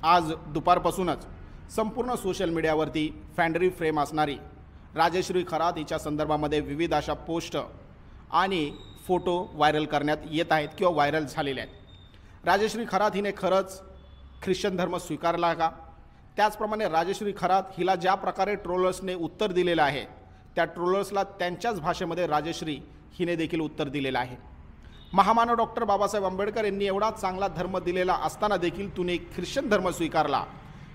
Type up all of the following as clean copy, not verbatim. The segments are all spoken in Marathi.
आज दुपारपासूनच संपूर्ण सोशल मीडियावरती फॅन्ड्री फ्रेम असणारी राजश्री खरात हिच्या संदर्भामध्ये विविध अशा पोस्ट आणि फोटो व्हायरल करण्यात येत आहेत किंवा व्हायरल झालेले आहेत। राजश्री खरात हिने खरंच ख्रिश्चन धर्म स्वीकारला का? त्याचप्रमाणे राजश्री खरात हिला ज्या प्रकारे ट्रोलर्सने उत्तर दिलेलं आहे त्या ट्रोलर्सला त्यांच्याच भाषेमध्ये राजश्री हिने देखील उत्तर दिलेलं आहे। महामानव डॉक्टर बाबासाहेब आंबेडकर यांनी एवढा चांगला धर्म दिलेला असताना देखील तुने ख्रिश्चन धर्म स्वीकारला,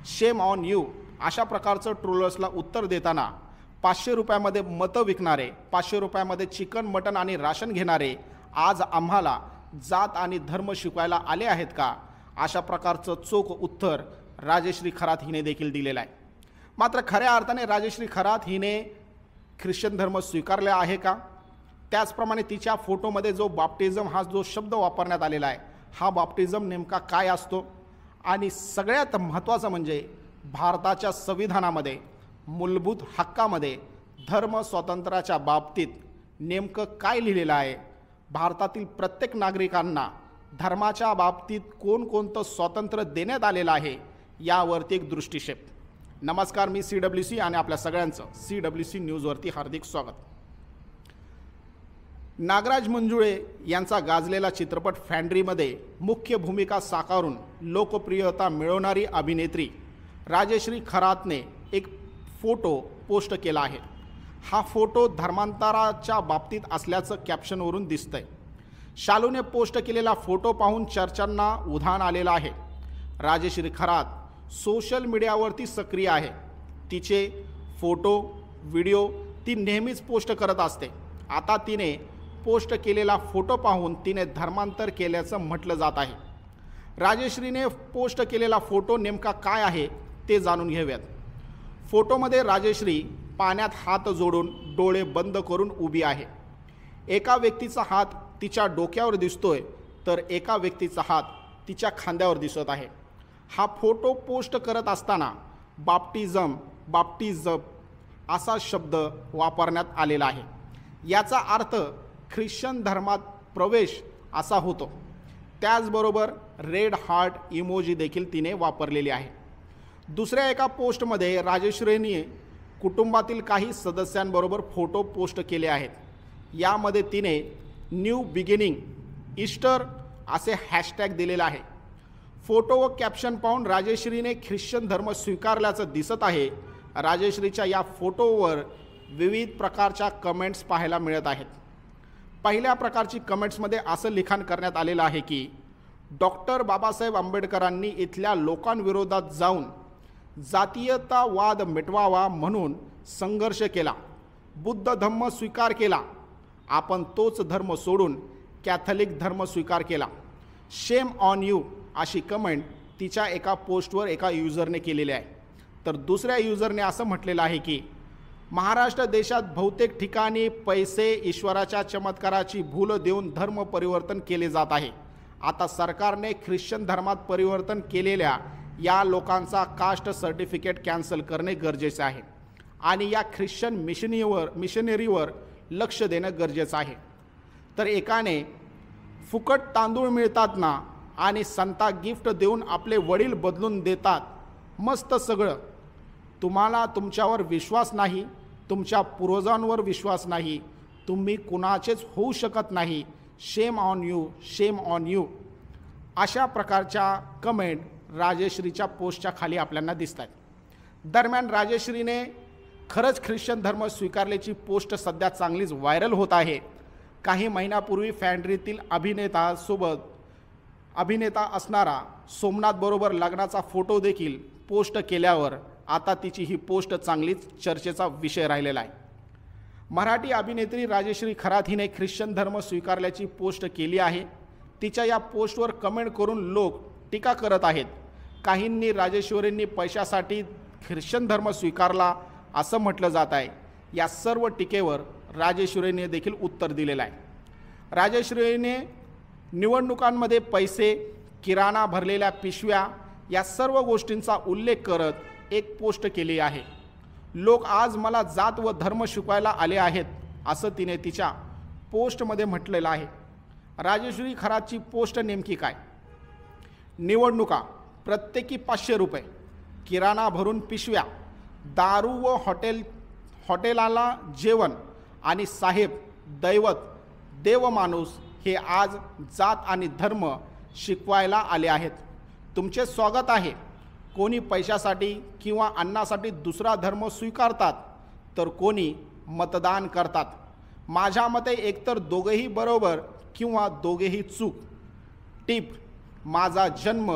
शेम ऑन यू, अशा प्रकारचं ट्रोलर्सला उत्तर देताना 500 रुपयामध्ये मतं विकणारे, 500 रुपयामध्ये चिकन मटन आणि राशन घेणारे आज आम्हाला जात आणि धर्म शिकवायला आले आहेत का? अशा प्रकारचं चोख उत्तर राजश्री खरात हिने देखील दिलेलं आहे। मात्र खऱ्या अर्थाने राजश्री खरात हिने ख्रिश्चन धर्म स्वीकारला आहे का? त्याचप्रमाणे तिच्या फोटोमध्ये जो बाप्टिझम हा जो शब्द वापरण्यात आलेला आहे, हा बाप्टिझम नेमका काय असतो? आणि सगळ्यात महत्त्वाचं म्हणजे भारताच्या संविधानामध्ये मूलभूत हक्कामध्ये धर्म स्वातंत्र्याच्या बाबतीत नेमकं काय लिहिलेलं आहे? भारतातील प्रत्येक नागरिकांना धर्माच्या बाबतीत कोणकोणतं स्वातंत्र्य देण्यात आलेलं आहे यावरती एक दृष्टिक्षेप। नमस्कार, मी CWC आणि आपल्या सगळ्यांचं CWC न्यूजवरती हार्दिक स्वागत। नागराज मंजुळे यांचा गाजलेला चित्रपट फॅन्ड्रीमध्ये मुख्य भूमिका साकारून लोकप्रियता मिळवणारी अभिनेत्री राजश्री खरातने एक फोटो पोस्ट केला आहे। हा फोटो धर्मांतराच्या बाबतीत असल्याचं कॅप्शनवरून दिसतंय। शालूने पोस्ट केलेला फोटो पाहून चर्चांना उधाण आलेलं आहे। राजश्री खरात सोशल मीडियावरती सक्रिय आहे। तिचे फोटो व्हिडिओ ती नेहमीच पोस्ट करत असते। आता तिने पोस्ट केलेला फोटो पाहून तिने धर्मांतर केल्याचं म्हटलं जात आहे। राजश्रीने पोस्ट केलेला फोटो नेमका काय आहे ते जाणून घेऊयात। फोटोमध्ये राजश्री पाण्यात हात जोडून डोळे बंद करून उभी आहे। एका व्यक्तीचा हात तिच्या डोक्यावर दिसतोय तर एका व्यक्तीचा हात तिच्या खांद्यावर दिसत आहे। हा फोटो पोस्ट करत असताना बाप्टिझम असा शब्द वापरण्यात आलेला आहे। याचा अर्थ ख्रिश्चन धर्मात प्रवेश असा होतो। त्याचबरोबर रेड हार्ट इमोजी देखील तिने वापरलेली आहे। दुसऱ्या एका पोस्टमध्ये राजश्रीने कुटुंबातील काही सदस्यांबरोबर फोटो पोस्ट केले आहेत। यामध्ये तिने न्यू बिगिनिंग ईस्टर असे हॅशटॅग दिलेला आहे। फोटो व कॅप्शन पाहून राजश्रीने ख्रिश्चन धर्म स्वीकारल्याचं दिसत आहे। राजश्रीच्या या फोटोवर विविध प्रकारच्या कमेंट्स पाहायला मिळत आहेत। पहिल्या प्रकारची कमेंट्समध्ये असं लिखाण करण्यात आलेलं आहे की डॉक्टर बाबासाहेब आंबेडकरांनी इथल्या लोकांविरोधात जाऊन जातीयतावाद मिटवावा म्हणून संघर्ष केला, बुद्ध धम्म स्वीकार केला, आपण तोच धर्म सोडून कॅथलिक धर्म स्वीकार केला, शेम ऑन यू अशी कमेंट तिच्या एका पोस्टवर एका युजरने केलेली आहे। तर दुसऱ्या युजरने असं म्हटलेलं आहे की महाराष्ट्र देशात बहुतेक ठिकाणी पैसे ईश्वराच्या चमत्काराची भूल देऊन धर्म परिवर्तन केले जात आहे। आता सरकारने ख्रिश्चन धर्मात परिवर्तन केलेल्या या लोकांचा कास्ट सर्टिफिकेट कॅन्सल करणे गरजेचे आहे आणि या ख्रिश्चन मिशनरीवर लक्ष देणं गरजेचं आहे। तर एकाने फुकट तांदूळ मिळतात ना आणि संता गिफ्ट देऊन आपले वडील बदलून देतात, मस्त सगळं, तुम्हाला तुमच्यावर विश्वास नाही, तुमच्या पूर्वजांवर विश्वास नाही, तुम्ही कुणाचेच होऊ शकत नाही, shame on you, shame on you, अशा प्रकारच्या कमेंट राजश्रीच्या पोस्टच्या खाली आपल्याला दिसत आहेत। दरम्यान राजश्रीने खरंच ख्रिश्चन धर्म स्वीकारल्याची पोस्ट सध्या चांगलीच व्हायरल होत आहे। काही महिन्यापूर्वी फॅन्ड्रीतील अभिनेता असणारा सोमनाथबरोबर लग्नाचा फोटो देखील पोस्ट केल्यावर आता तिची ही पोस्ट चांगलीच चर्चेचा विषय राहिलेला आहे। मराठी अभिनेत्री राजश्री खरात हिने ख्रिश्चन धर्म स्वीकारल्याची पोस्ट केली आहे। तिच्या या पोस्टवर कमेंट करून लोक टीका करत आहेत। काहींनी राजेश्वरींनी पैशासाठी ख्रिश्चन धर्म स्वीकारला असं म्हटलं जात आहे। या सर्व टीकेवर राजेश्वरीने देखील उत्तर दिलेलं आहे। राजेश्वरीने निवडणुकांमध्ये पैसे, किराणा भरलेल्या पिशव्या या सर्व गोष्टींचा उल्लेख करत एक पोस्ट केली आहे। लोक आज मला जात व धर्म शिकवायला आले आहेत असं तिने तिच्या पोस्टमध्ये म्हटलेलं आहे। राजश्री खरातची पोस्ट नेमकी काय? निवडणुका प्रत्येकी 500 रुपये, किराणा भरून पिशव्या, दारू व हॉटेलाला जेवण आणि साहेब, दैवत, देवमाणूस हे आज जात आणि धर्म शिकवायला आले आहेत. तुमचे स्वागत आहे. कोणी पैशासाठी किंवा अन्नासाठी दुसरा धर्म स्वीकारतात तर कोणी मतदान करतात. माझ्या मते एकतर दोघेही बरोबर किंवा दोघेही चूक. टिप: माझा जन्म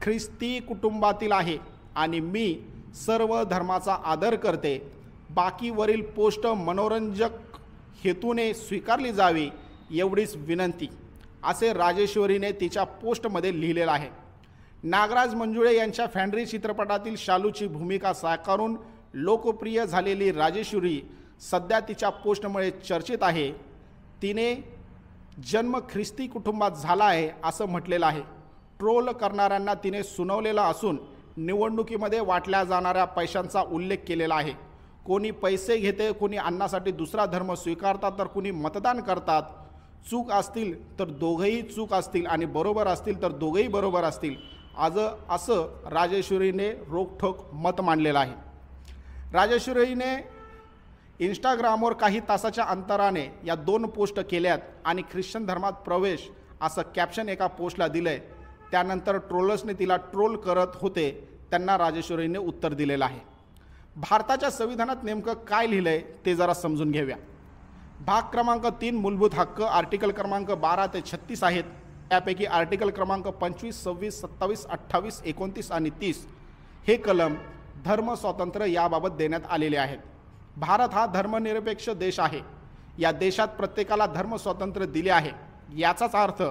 ख्रिस्ती कुटुंबातील आहे आणि मी सर्व धर्माचा आदर करते. बाकी वरील पोस्ट मनोरंजक हेतूने स्वीकारली जावी एवढीच विनंती, असे राजेश्वरीने तिच्या पोस्टमध्ये लिहिलेलं आहे. नागराज मंजुळे यांच्या फॅन्ड्री चित्रपटातील शालूची भूमिका साकारून लोकप्रिय झालेली राजेश्वरी सध्या तिच्या पोस्टमुळे चर्चेत आहे. तिने जन्म ख्रिस्ती कुटुंबात झाला आहे असं म्हटलेलं आहे. ट्रोल करणाऱ्यांना तिने सुनावलेलं असून निवडणुकीमध्ये वाटल्या जाणाऱ्या पैशांचा उल्लेख केलेला आहे. कोणी पैसे घेते, कोणी अन्नासाठी दुसरा धर्म स्वीकारतात तर कोणी मतदान करतात. चूक असतील तर दोघंही चूक असतील आणि बरोबर असतील तर दोघंही बरोबर असतील असं राजेश्वरीने रोखठोक मत मांडलेलं आहे. राजेश्वरीने इंस्टाग्रामवर काही तासाच्या अंतराने या 2 पोस्ट केल्यात आणि ख्रिश्चन धर्मात प्रवेश असं कॅप्शन एका पोस्टला दिलं आहे. त्यानंतर ट्रोलर्सने तिला ट्रोल करत होते, त्यांना राजेश्वरीने उत्तर दिलेलं आहे. भारताच्या संविधानात नेमकं काय लिहिलं आहे ते जरा समजून घेऊया. भाग क्रमांक 3 मूलभूत हक्क आर्टिकल क्रमांक 12 ते 36 आहेत. त्यापैकी आर्टिकल क्रमांक 25, 26, 27, 28, 29 आणि 30 हे कलम धर्म स्वातंत्र्य याबाबत देण्यात आलेले आहेत. भारत हा धर्मनिरपेक्ष देश आहे. या देशात प्रत्येकाला धर्म स्वातंत्र्य दिले आहे. याचाच अर्थ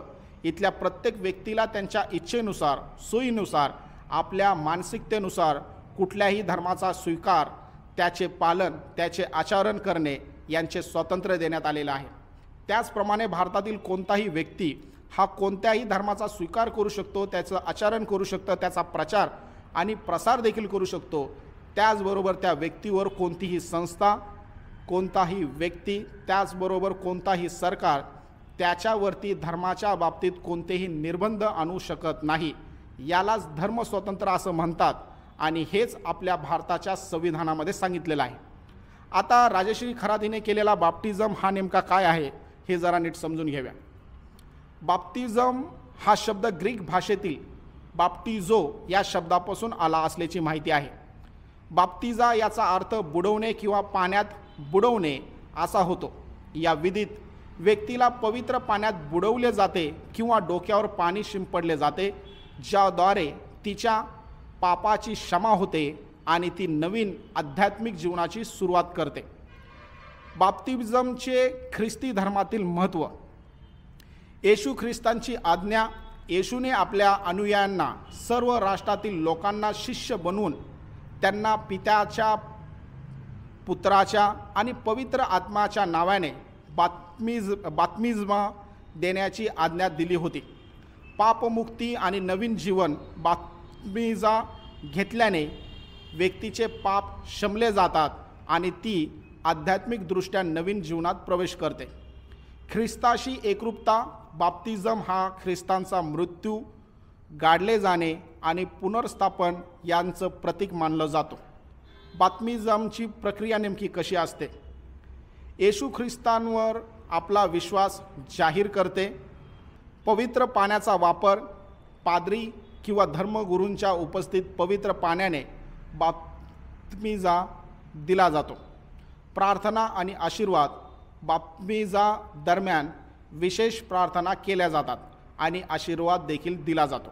इथल्या प्रत्येक व्यक्तीला त्यांच्या इच्छेनुसार, सोयीनुसार, आपल्या मानसिकतेनुसार कुठल्याही धर्माचा स्वीकार, त्याचे पालन, त्याचे आचरण करणे यांचे स्वातंत्र्य देण्यात आलेलं आहे. त्याचप्रमाणे भारतातील कोणताही व्यक्ती हा कोणत्याही धर्माचा स्वीकार करू शकतो, त्याचं आचरण करू शकतो, त्याचा प्रचार आणि प्रसार देखील करू शकतो. त्याचबरोबर त्या व्यक्तीवर कोणतीही संस्था, कोणताही व्यक्ती, त्याचबरोबर कोणताही सरकार त्याच्यावरती धर्माच्या बाबतीत कोणतेही निर्बंध आणू शकत नाही. यालाच धर्मस्वातंत्र्य असं म्हणतात आणि हेच आपल्या भारताच्या संविधानामध्ये सांगितलेलं आहे. आता राजेश्री खरात केलेला बाप्टिझम हा नेमका काय आहे हे जरा नीट समजून घेऊया. बाप्तिझम हा शब्द ग्रीक भाषेतील बाप्टिझो या शब्दापासून आला असल्याची माहिती आहे. बाप्तिझा याचा अर्थ बुडवणे किंवा पाण्यात बुडवणे असा होतो. या विधीत व्यक्तीला पवित्र पाण्यात बुडवले जाते किंवा डोक्यावर पाणी शिंपडले जाते, ज्याद्वारे तिच्या पापाची क्षमा होते आणि ती नवीन आध्यात्मिक जीवनाची सुरुवात करते. बाप्तिझमचे ख्रिस्ती धर्मातील महत्त्व. येशू ख्रिस्तांची आज्ञा. येशूने आपल्या अनुयायांना सर्व राष्ट्रातील लोकांना शिष्य बनवून त्यांना पित्याच्या, पुत्राच्या आणि पवित्र आत्म्याच्या नावाने बाप्तिस्मा देण्याची आज्ञा दिली होती. पापमुक्ती आणि नवीन जीवन. बाप्तिस्मा घेतल्याने व्यक्तीचे पाप क्षमले जातात आणि ती आध्यात्मिकदृष्ट्या नवीन जीवनात प्रवेश करते. ख्रिस्ताशी एकरूपता. बाप्तिझम हा ख्रिस्तांचा मृत्यू, गाडले जाणे आणि पुनर्स्थापन यांचं प्रतीक मानलं जातो. बाप्तिझमची प्रक्रिया नेमकी कशी असते? येशू ख्रिस्तांवर आपला विश्वास जाहीर करते. पवित्र पाण्याचा वापर. पाद्री किंवा धर्मगुरूंच्या उपस्थित पवित्र पाण्याने बाप्तिझा दिला जातो. प्रार्थना आणि आशीर्वाद. बाप्तिझा दरम्यान विशेष प्रार्थना केल्या जातात आणि आशीर्वाद देखील दिला जातो.